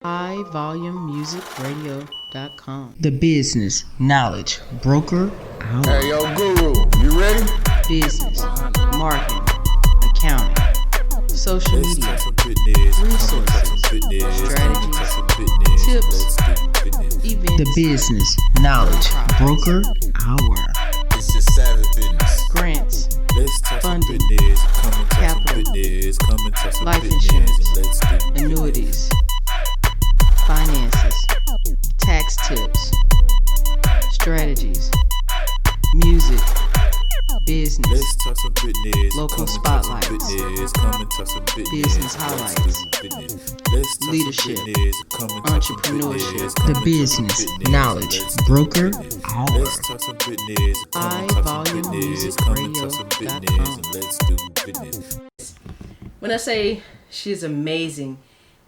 highvolumemusicradio.com. The Business Knowledge Broker Hour. Hey, yo, Guru, you ready? Business, marketing, accounting, social media, resources, strategies, tips, events. The Business Knowledge Broker Hour. It's just savage business. Grants, funding, capital, life insurance, annuities, finances, tax tips, strategies, music, business, local spotlights, business highlights, leadership, entrepreneurship. The Business Knowledge Broker Hour. highvolumemusicradio.com. When I say she's amazing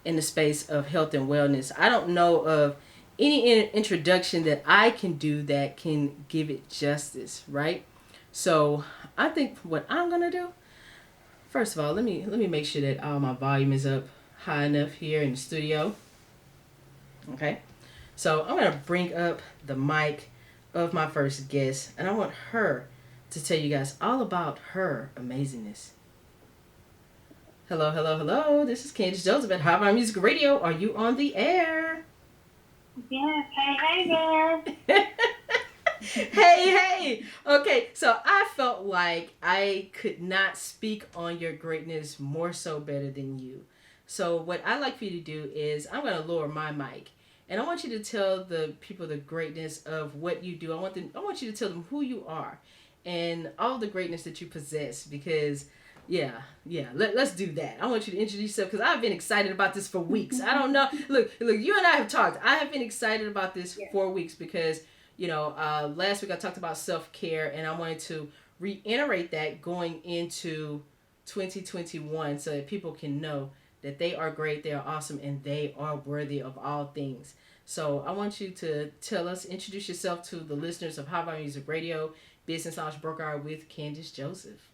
in the space of health and wellness, I don't know of any introduction that I can do that can give it justice, right? So I think what I'm gonna do, first of all, let me make sure that all my volume is up high enough here in the studio. Okay, so I'm gonna bring up the mic of my first guest, and I want her to tell you guys all about her amazingness. Hello, hello, hello. This is Candace Joseph at High Volume Music Radio. Are you on the air? Yes. Hey there. Hey. Okay, so I felt like I could not speak on your greatness more so better than you. So what I'd like for you to do is I'm going to lower my mic. And I want you to tell the people the greatness of what you do. I want you to tell them who you are and all the greatness that you possess, because let's do that. I want you to introduce yourself because I've been excited about this for weeks. I don't know. Look, you and I have talked. I have been excited about this for weeks because, last week I talked about self-care, and I wanted to reiterate that going into 2021 so that people can know that they are great, they are awesome, and they are worthy of all things. So I want you to introduce yourself to the listeners of High Volume Music Radio, Business Knowledge Broker Hour with Candace Joseph.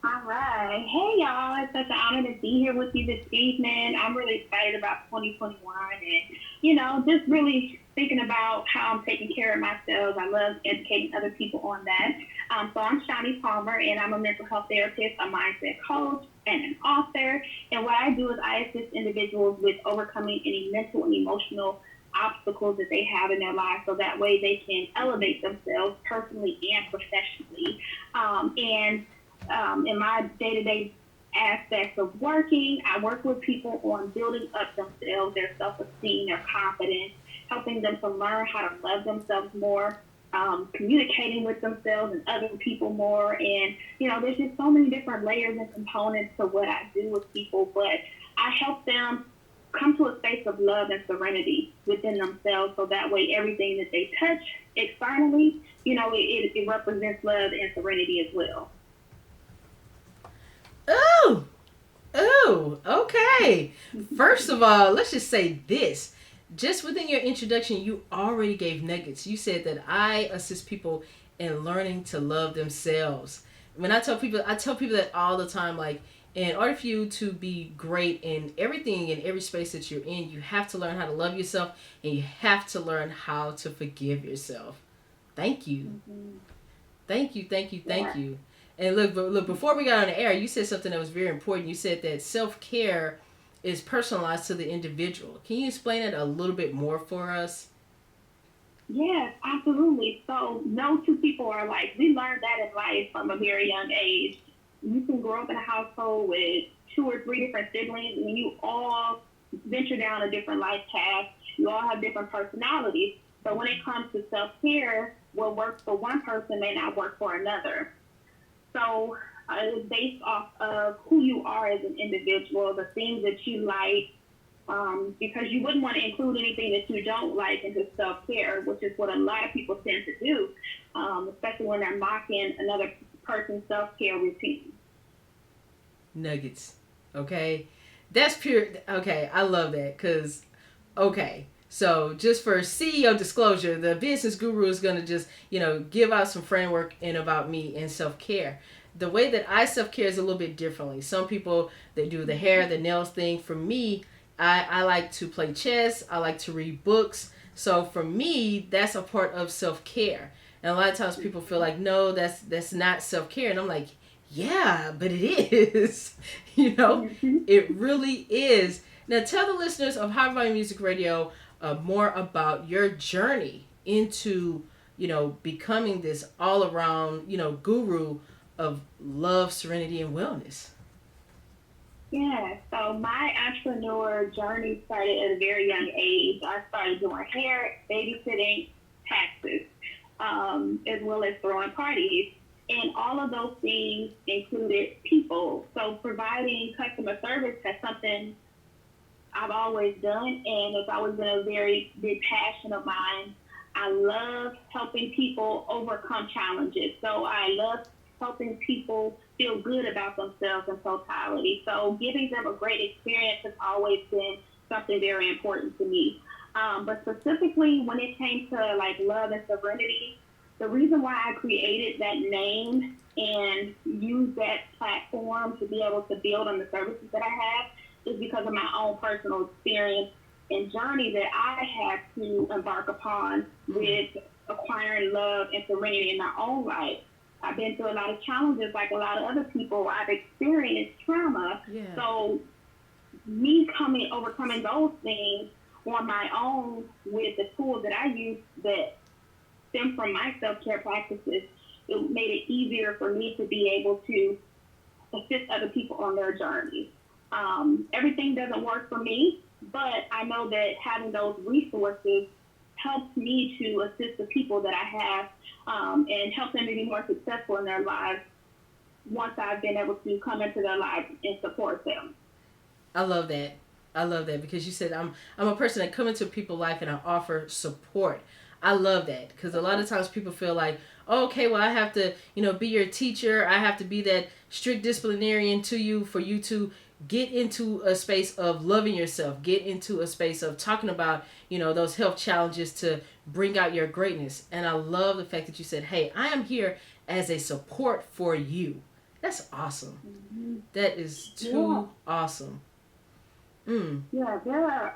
All right. Hey, y'all. It's such an honor to be here with you this evening. I'm really excited about 2021 and, just really thinking about how I'm taking care of myself. I love educating other people on that. So I'm Shawnee Palmer, and I'm a mental health therapist, a mindset coach, and an author. And what I do is I assist individuals with overcoming any mental and emotional obstacles that they have in their lives so that way they can elevate themselves personally and professionally. In my day-to-day aspects of working, I work with people on building up themselves, their self-esteem, their confidence, helping them to learn how to love themselves more, communicating with themselves and other people more. And, there's just so many different layers and components to what I do with people, but I help them come to a space of love and serenity within themselves so that way everything that they touch externally, it represents love and serenity as well. Oh, okay. First of all, let's just say this. Just within your introduction, you already gave nuggets. You said that I assist people in learning to love themselves. When I tell people that all the time, like, in order for you to be great in everything, in every space that you're in, you have to learn how to love yourself, and you have to learn how to forgive yourself. Thank you. Mm-hmm. Thank you. And look, before we got on the air, you said something that was very important. You said that self-care is personalized to the individual. Can you explain it a little bit more for us? Yes, absolutely. So no two people are alike. We learned that in life from a very young age. You can grow up in a household with 2 or 3 different siblings, and you all venture down a different life path. You all have different personalities. So when it comes to self-care, what works for one person may not work for another. So it's based off of who you are as an individual, the things that you like, because you wouldn't want to include anything that you don't like into self-care, which is what a lot of people tend to do, especially when they're mocking another person's self-care routine. Nuggets, okay? That's pure, okay, I love that, because, okay, so just for CEO disclosure, the business guru is going to just, give out some framework and about me and self-care. The way that I self-care is a little bit differently. Some people, they do the hair, the nails thing. For me, I like to play chess. I like to read books. So for me, that's a part of self care. And a lot of times people feel like, no, that's not self care. And I'm like, yeah, but it is. You know, Mm-hmm. it really is. Now tell the listeners of High Volume Music Radio more about your journey into, becoming this all around, guru of love, serenity, and wellness. Yeah, so my entrepreneur journey started at a very young age. I started doing hair, babysitting, taxes, as well as throwing parties. And all of those things included people. So providing customer service has something I've always done, and it's always been a very big passion of mine. I love helping people overcome challenges. So I love helping people feel good about themselves in totality. So giving them a great experience has always been something very important to me. But specifically when it came to like love and serenity, the reason why I created that name and use that platform to be able to build on the services that I have is because of my own personal experience and journey that I had to embark upon with acquiring love and serenity in my own life. I've been through a lot of challenges like a lot of other people. I've experienced trauma. Yeah. So me overcoming those things on my own with the tools that I use that stem from my self-care practices, it made it easier for me to be able to assist other people on their journey. Everything doesn't work for me, but I know that having those resources helps me to assist the people that I have and help them to be more successful in their lives once I've been able to come into their lives and support them. I love that. I love that because you said I'm a person that come into people's life and I offer support. I love that because a lot of times people feel like, oh, okay, well I have to, be your teacher. I have to be that strict disciplinarian to you for you to get into a space of loving yourself, get into a space of talking about, those health challenges to bring out your greatness. And I love the fact that you said, hey, I am here as a support for you. That's awesome. Mm-hmm. That is too awesome. Yeah, there are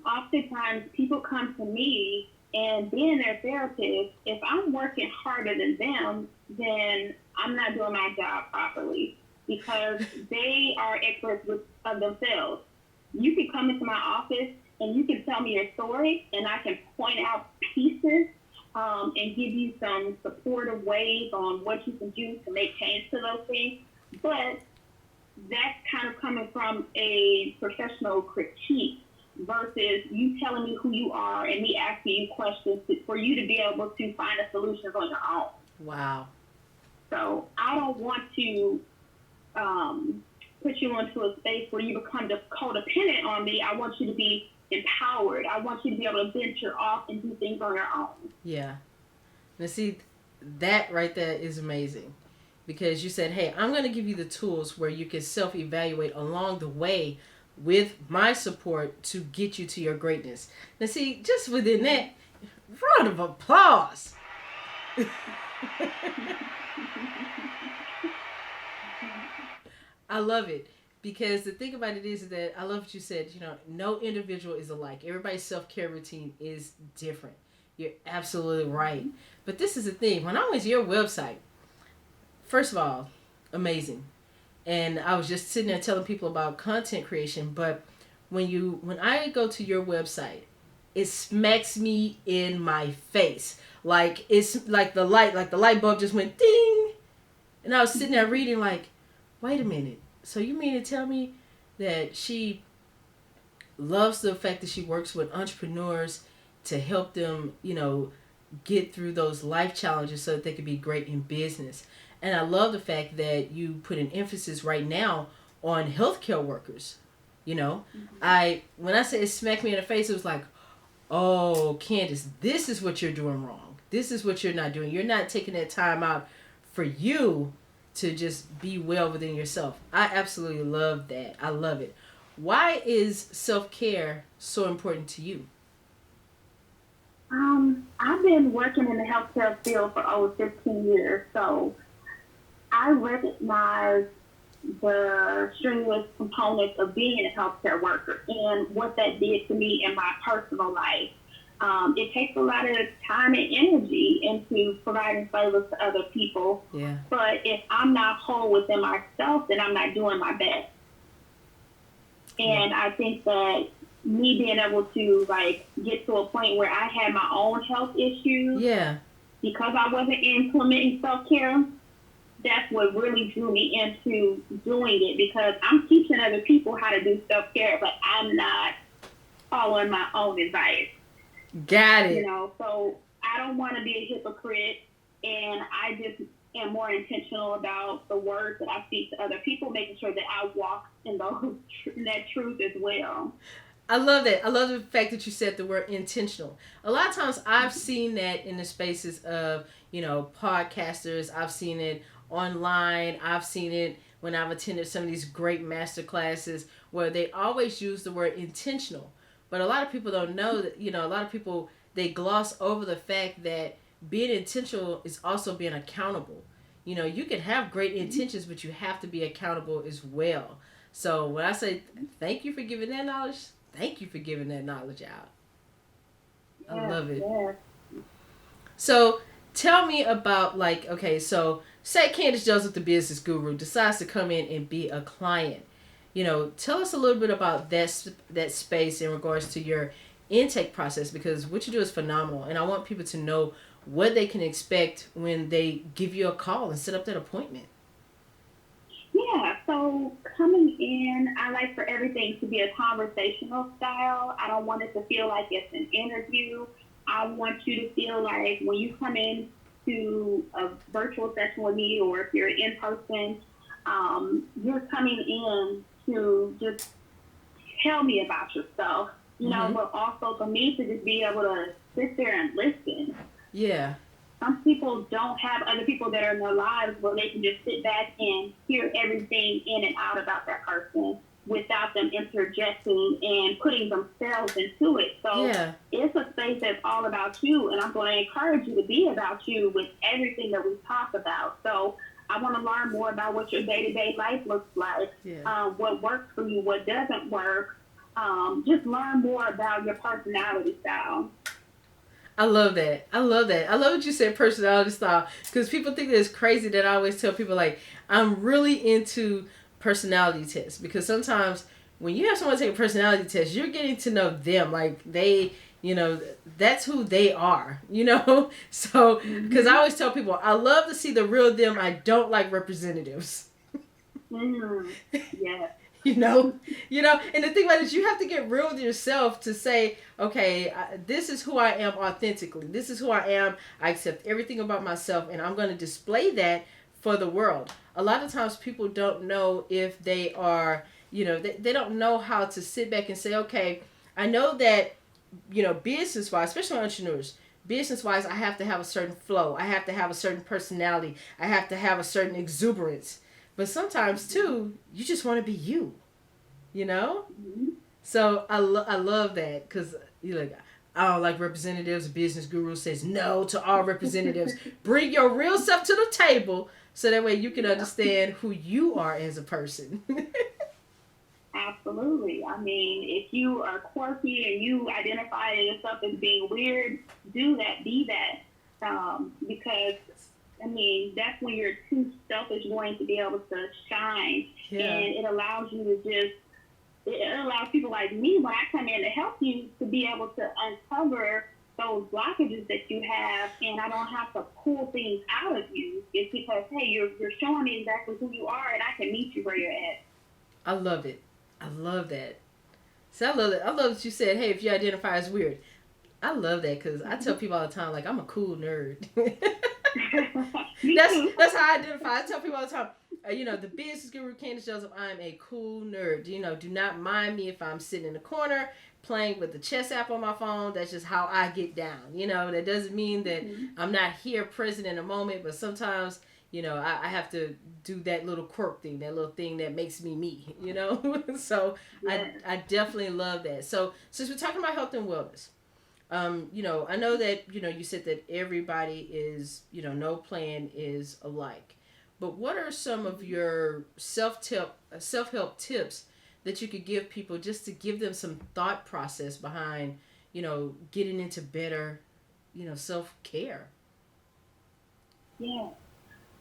oftentimes people come to me and being their therapist, if I'm working harder than them, then I'm not doing my job properly because they are experts of themselves. You can come into my office and you can tell me your story and I can point out pieces and give you some supportive ways on what you can do to make change to those things. But that's kind of coming from a professional critique versus you telling me who you are and me asking you questions for you to be able to find a solution on your own. Wow. So I don't want to put you into a space where you become codependent on me. I want you to be empowered. I want you to be able to venture off and do things on your own. Yeah. Now see, that right there is amazing. Because you said, hey, I'm going to give you the tools where you can self-evaluate along the way with my support to get you to your greatness. Now, see, just within that, round of applause. I love it. Because the thing about it is that I love what you said, no individual is alike. Everybody's self-care routine is different. You're absolutely right. But this is the thing. When I went to your website, first of all, amazing. And I was just sitting there telling people about content creation, but when I go to your website, it smacks me in my face. Like it's like the light bulb just went ding. And I was sitting there reading like, wait a minute. So you mean to tell me that she loves the fact that she works with entrepreneurs to help them, get through those life challenges so that they can be great in business. And I love the fact that you put an emphasis right now on healthcare workers. When I say it smacked me in the face, it was like, oh, Candace, this is what you're doing wrong. This is what you're not doing. You're not taking that time out for you to just be well within yourself. I absolutely love that. I love it. Why is self-care so important to you? I've been working in the healthcare field for over 15 years, so I recognize the strenuous components of being a healthcare worker and what that did to me in my personal life. It takes a lot of time and energy into providing service to other people. Yeah. But if I'm not whole within myself, then I'm not doing my best. And I think that me being able to like get to a point where I had my own health issues, Yeah. because I wasn't implementing self-care, that's what really drew me into doing it, because I'm teaching other people how to do self-care, but I'm not following my own advice. Got it. You know, so I don't want to be a hypocrite, and I just am more intentional about the words that I speak to other people, making sure that I walk in that truth as well. I love that. I love the fact that you said the word intentional. A lot of times I've seen that in the spaces of, podcasters. I've seen it online. I've seen it when I've attended some of these great master classes where they always use the word intentional. But a lot of people don't know that, a lot of people, they gloss over the fact that being intentional is also being accountable. You can have great intentions, but you have to be accountable as well. So when I say thank you for giving that knowledge, thank you for giving that knowledge out. I love it. Yeah. So tell me about so say Candace Joseph, the business guru, decides to come in and be a client. Tell us a little bit about that space in regards to your intake process, because what you do is phenomenal, and I want people to know what they can expect when they give you a call and set up that appointment. Yeah, so coming in, I like for everything to be a conversational style. I don't want it to feel like it's an interview. I want you to feel like when you come in to a virtual session with me, or if you're in person, you're coming in to just tell me about yourself, but also for me to just be able to sit there and listen. Yeah. Some people don't have other people that are in their lives where they can just sit back and hear everything in and out about that person without them interjecting and putting themselves into it. So it's a space that's all about you, and I'm going to encourage you to be about you with everything that we talk about. So I want to learn more about what your day-to-day life looks like, what works for you, what doesn't work. Just learn more about your personality style. I love that. I love what you said, personality style, because people think that it's crazy that I always tell people, I'm really into personality tests, because sometimes when you have someone take a personality test, you're getting to know them. They, that's who they are, So, because I always tell people, I love to see the real them. I don't like representatives. Yeah. And the thing about it is you have to get real with yourself to say, okay, this is who I am authentically. This is who I am. I accept everything about myself, and I'm going to display that for the world. A lot of times people don't know if they are, they don't know how to sit back and say, okay, I know that, business-wise, especially entrepreneurs, business-wise, I have to have a certain flow. I have to have a certain personality. I have to have a certain exuberance. But sometimes, too, you just want to be you, So I love that, because I don't like representatives. Business Guru says no to all representatives. Bring your real self to the table so that way you can understand who you are as a person. Absolutely. I mean, if you are quirky and you identify yourself as being weird, do that, be that. Because that's when your true self is going to be able to shine. Yeah. And it allows you to it allows people like me, when I come in to help you, to be able to uncover those blockages that you have, and I don't have to pull things out of you. It's because, hey, you're showing me exactly who you are, and I can meet you where you're at. I love it. I love that. So I love it. I love that you said, hey, if you identify as weird. I love that, because I tell people all the time, I'm a cool nerd. That's how I identify. I tell people all the time, the business guru Candace Joseph, I'm a cool nerd. Do not mind me if I'm sitting in the corner playing with the chess app on my phone. That's just how I get down. That doesn't mean that I'm not here present in a moment, but sometimes, I have to do that little quirk thing, that little thing that makes me me, So I definitely love that. So since we're talking about health and wellness, I know that, you said that everybody is, no plan is alike. But what are some of your self-help tips that you could give people just to give them some thought process behind, getting into better, self-care? Yeah.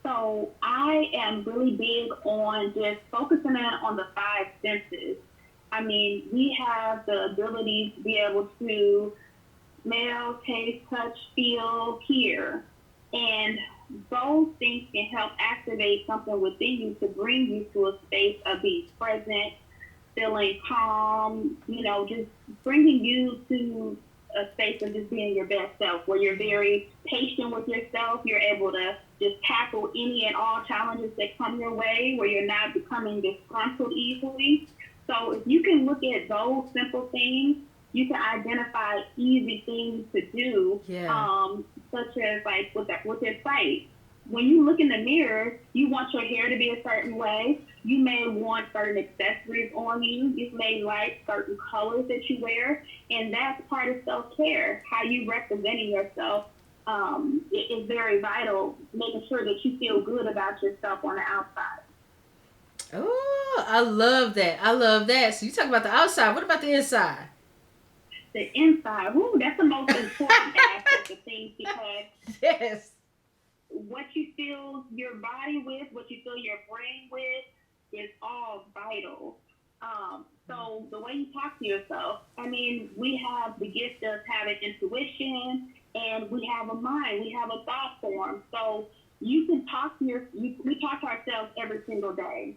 So I am really big on just focusing in on the five senses. I mean, we have the ability to be able to smell, taste, touch, feel, hear. And those things can help activate something within you to bring you to a space of being present, feeling calm, just bringing you to a space of just being your best self, where you're very patient with yourself. You're able to just tackle any and all challenges that come your way, where you're not becoming disgruntled easily. So if you can look at those simple things, you can identify easy things to do, such as like with your sight. When you look in the mirror, you want your hair to be a certain way. You may want certain accessories on you. You may like certain colors that you wear, and that's part of self-care. How you representing yourself is very vital, making sure that you feel good about yourself on the outside. Oh, I love that. I love that. So you talk about the outside. What about the inside? The inside, that's the most important aspect of things, because yes, what you fill your body with, what you fill your brain with, is all vital. So the way you talk to yourself, I mean, we have the gift of having intuition, and we have a mind, we have a thought form. So you can talk to we talk to ourselves every single day.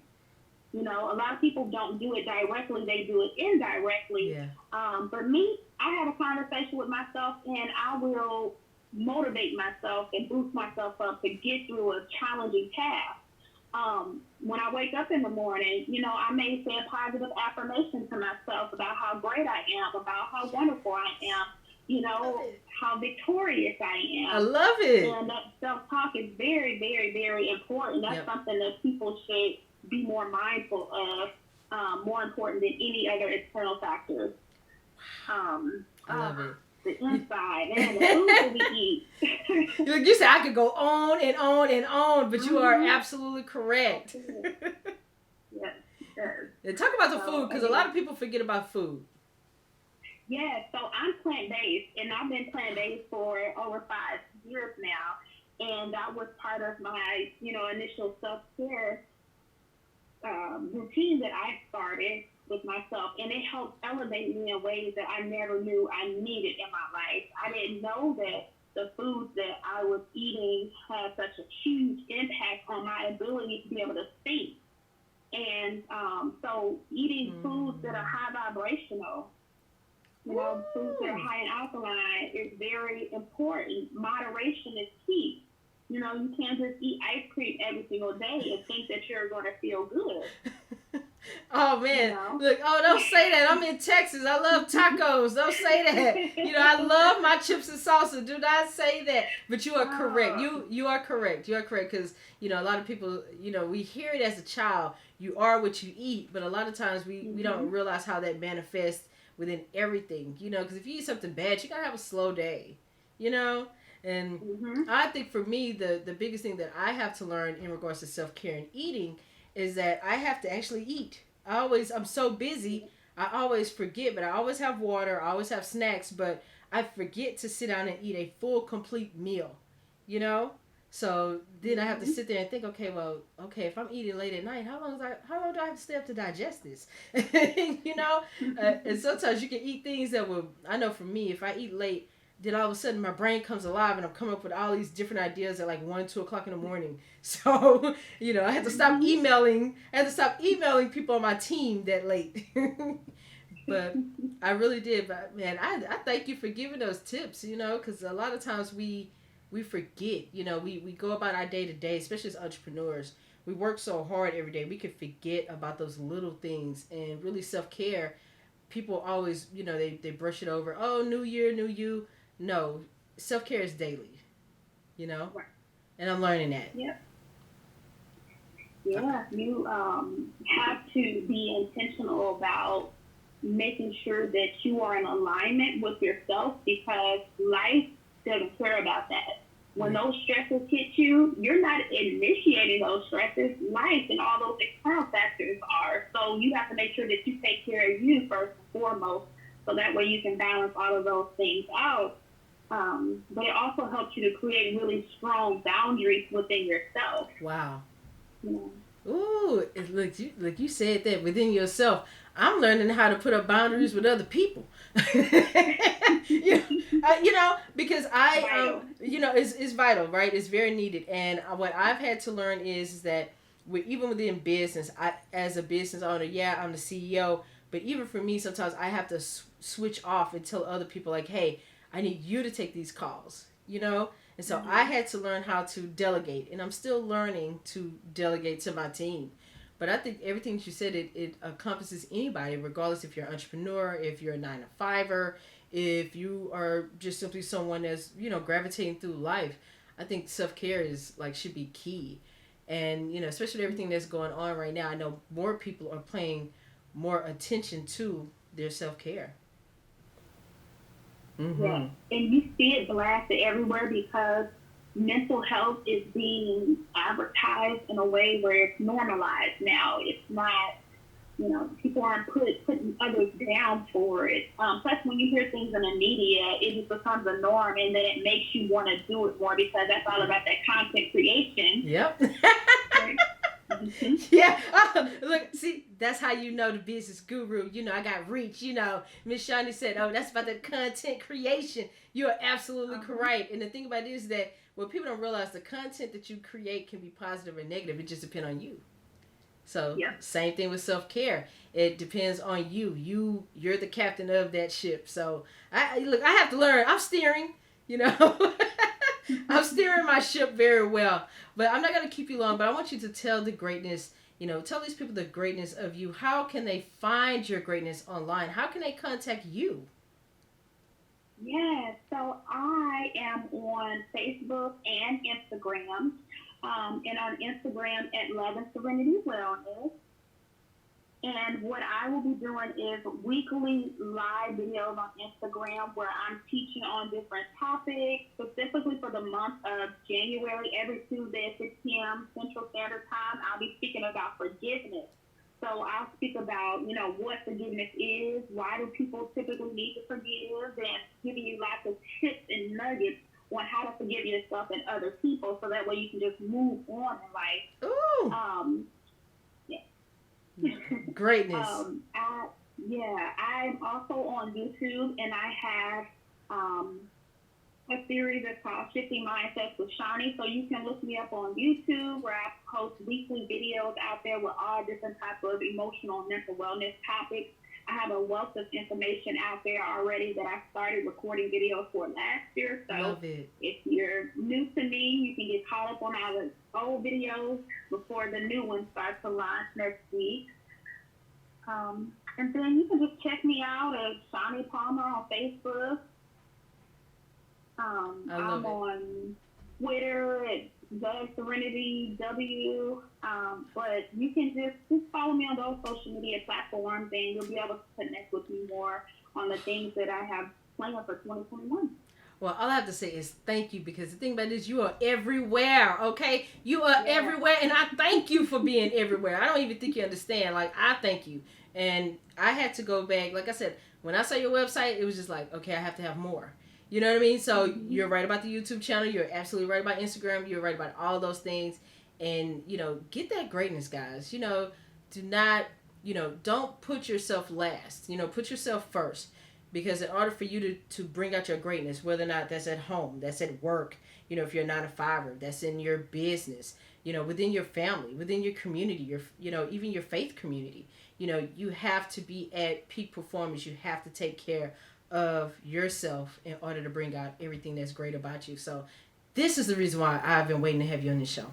A lot of people don't do it directly; they do it indirectly. Yeah. For me, I have a conversation with myself, and I will motivate myself and boost myself up to get through a challenging task. When I wake up in the morning, I may say a positive affirmation to myself about how great I am, about how wonderful I am, how victorious I am. I love it. And that self-talk is very, very, very important. That's something that people should be more mindful of, more important than any other external factors. I love it. The inside and the food that we eat. You said I could go on and on and on, but you are absolutely correct. Yes. And talk about the food, because a lot of people forget about food. Yeah, so I'm plant-based, and I've been plant-based for over 5 years now, and that was part of my, initial self-care routine that I started with myself, and it helped elevate me in ways that I never knew I needed in my life. I didn't know that the foods that I was eating had such a huge impact on my ability to be able to think. And so eating foods that are high vibrational, foods that are high in alkaline is very important. Moderation is key. You can't just eat ice cream every single day and think that you're going to feel good. Oh man, look! Oh, don't say that. I'm in Texas. I love tacos. Don't say that. I love my chips and salsa. Do not say that. But you are correct. You are correct. You are correct, because a lot of people, we hear it as a child. You are what you eat, but a lot of times we don't realize how that manifests within everything. Because if you eat something bad, you gotta have a slow day. And I think for me, the biggest thing that I have to learn in regards to self-care and eating is that I have to actually eat. I'm so busy, I always forget, but I always have water, I always have snacks, but I forget to sit down and eat a full, complete meal, So then I have to sit there and think, okay, if I'm eating late at night, how long do I have to stay up to digest this? And sometimes you can eat things that I know for me, if I eat late, then all of a sudden my brain comes alive and I'm coming up with all these different ideas at like 1, 2 o'clock in the morning. So, I had to stop emailing. People on my team that late. But I really did. But man, I thank you for giving those tips, because a lot of times we forget, we go about our day to day, especially as entrepreneurs. We work so hard every day. We can forget about those little things, and really self-care. People always, they brush it over. Oh, new year, new you. No, self-care is daily, Right. And I'm learning that. Yep. Yeah, you have to be intentional about making sure that you are in alignment with yourself, because life doesn't care about that. When those stresses hit you, you're not initiating those stresses. Life and all those external factors are. So you have to make sure that you take care of you first and foremost, so that way you can balance all of those things out. But it also helps you to create really strong boundaries within yourself. Wow. Yeah. Ooh, look, you said that within yourself. I'm learning how to put up boundaries with other people. Because it's vital, right? It's very needed. And what I've had to learn is that even within business, as a business owner, yeah, I'm the CEO, but even for me, sometimes I have to switch off and tell other people, like, hey, I need you to take these calls, And so I had to learn how to delegate, and I'm still learning to delegate to my team. But I think everything that you said, it encompasses anybody, regardless if you're an entrepreneur, if you're a 9-to-5er, if you are just simply someone that's, gravitating through life. I think self-care should be key. And, especially with everything that's going on right now, I know more people are paying more attention to their self-care. Mm-hmm. Yeah, and you see it blasted everywhere because mental health is being advertised in a way where it's normalized now. It's not, people aren't putting others down for it. Plus, when you hear things in the media, it just becomes a norm, and then it makes you want to do it more because that's all about that content creation. Yep. Right? Mm-hmm. Yeah. Look, see, that's how you know the business guru. I got reach. Miss Shawnee said, "Oh, that's about the content creation." You are absolutely correct. And the thing about it is that what people don't realize, the content that you create can be positive or negative. It just depends on you. So Same thing with self-care. It depends on you. You're the captain of that ship. So I have to learn. I'm steering. I'm steering my ship very well. But I'm not going to keep you long, but I want you to tell the greatness, tell these people the greatness of you. How can they find your greatness online? How can they contact you? Yeah, so I am on Facebook and Instagram. And on Instagram at Love and Serenity Wellness. And what I will be doing is weekly live videos on Instagram where I'm teaching on different topics, specifically for the month of January. Every Tuesday at 6 p.m. Central Standard Time, I'll be speaking about forgiveness. So I'll speak about, what forgiveness is, why do people typically need to forgive, and giving you lots of tips and nuggets on how to forgive yourself and other people, so that way you can just move on in life. Ooh. Greatness. I'm also on YouTube, and I have a series that's called Shifting Mindsets with Shawnee. So you can look me up on YouTube, where I post weekly videos out there with all different types of emotional and mental wellness topics. I have a wealth of information out there already that I started recording videos for last year. So if you're new to me, you can get caught up on all the old videos before the new ones start to launch next week. And then you can just check me out at Shawnee Palmer on Facebook. I'm on Twitter at The Serenity W. But you can just follow me on those social media platforms, and you'll be able to connect with me more on the things that I have planned for 2021. Well, all I have to say is thank you, because the thing about it is you are everywhere, okay? You are everywhere, and I thank you for being everywhere. I don't even think you understand. I thank you. And I had to go back. Like I said, when I saw your website, it was just like, okay, I have to have more. You know what I mean? So you're right about the YouTube channel. You're absolutely right about Instagram. You're right about all those things. And, get that greatness, guys. Do not, don't put yourself last. Put yourself first. Because in order for you to bring out your greatness, whether or not that's at home, that's at work, if you're not a 9-to-5er, that's in your business, within your family, within your community, even your faith community, you have to be at peak performance. You have to take care of yourself in order to bring out everything that's great about you. So this is the reason why I've been waiting to have you on this show.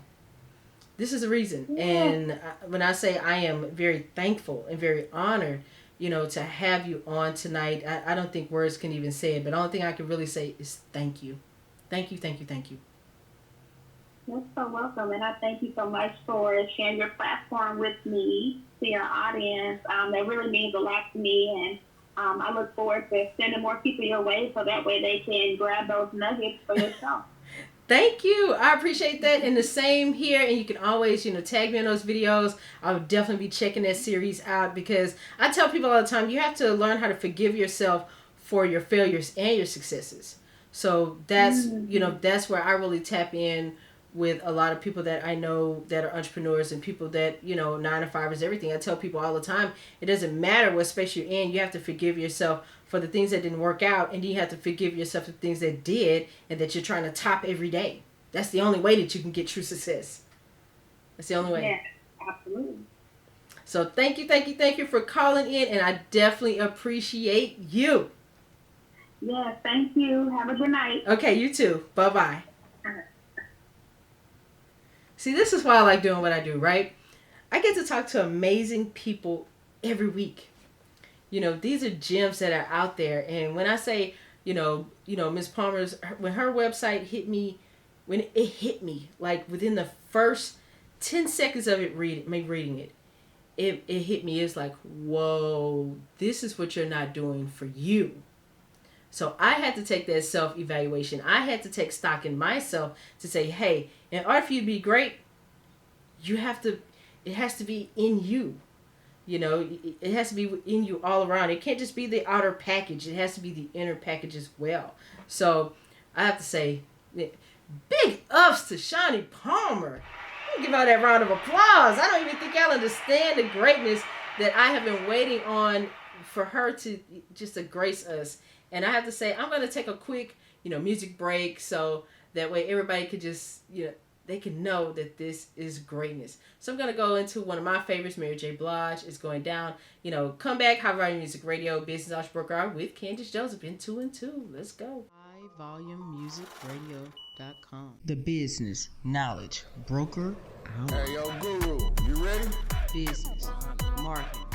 This is the reason. Yeah. And when I say I am very thankful and very honored, to have you on tonight, I don't think words can even say it, but the only thing I can really say is thank you. Thank you, thank you, thank you. You're so welcome, and I thank you so much for sharing your platform with me, to your audience. That really means a lot to me, and I look forward to sending more people your way, so that way they can grab those nuggets for yourself. Thank you. I appreciate that. And the same here. And you can always, tag me in those videos. I would definitely be checking that series out because I tell people all the time, you have to learn how to forgive yourself for your failures and your successes. So that's, that's where I really tap in with a lot of people that I know that are entrepreneurs and people that, 9-to-5 is everything. I tell people all the time, it doesn't matter what space you're in. You have to forgive yourself for the things that didn't work out, and you have to forgive yourself for the things that did and that you're trying to top every day. That's the only way that you can get true success. That's the only way. Yeah, absolutely. So thank you for calling in, and I definitely appreciate you. Yeah, thank you. Have a good night. Okay, you too. Bye-bye. See, this is why I like doing what I do, right? I get to talk to amazing people every week. These are gems that are out there. And when I say, Miss Palmer's, when her website hit me, when it hit me, like within the first 10 seconds of me reading it, it hit me. It's like, whoa, this is what you're not doing for you. So I had to take that self-evaluation. I had to take stock in myself to say, hey, in order for you to be great, it has to be in you. It has to be in you all around. It can't just be the outer package. It has to be the inner package as well. So I have to say, big ups to Shawnee Palmer. Give her that round of applause. I don't even think y'all understand the greatness that I have been waiting on for her to grace us. And I have to say, I'm going to take a quick, music break so that way everybody could just, they can know that this is greatness. So I'm going to go into one of my favorites, Mary J. Blige is Going Down. Come back, High Volume Music Radio, Business Entrepreneur with Candace Joseph in 2 and 2. Let's go. HighVolumeMusicRadio.com. The business knowledge broker out. Hey, yo, Guru, you ready? Business, marketing,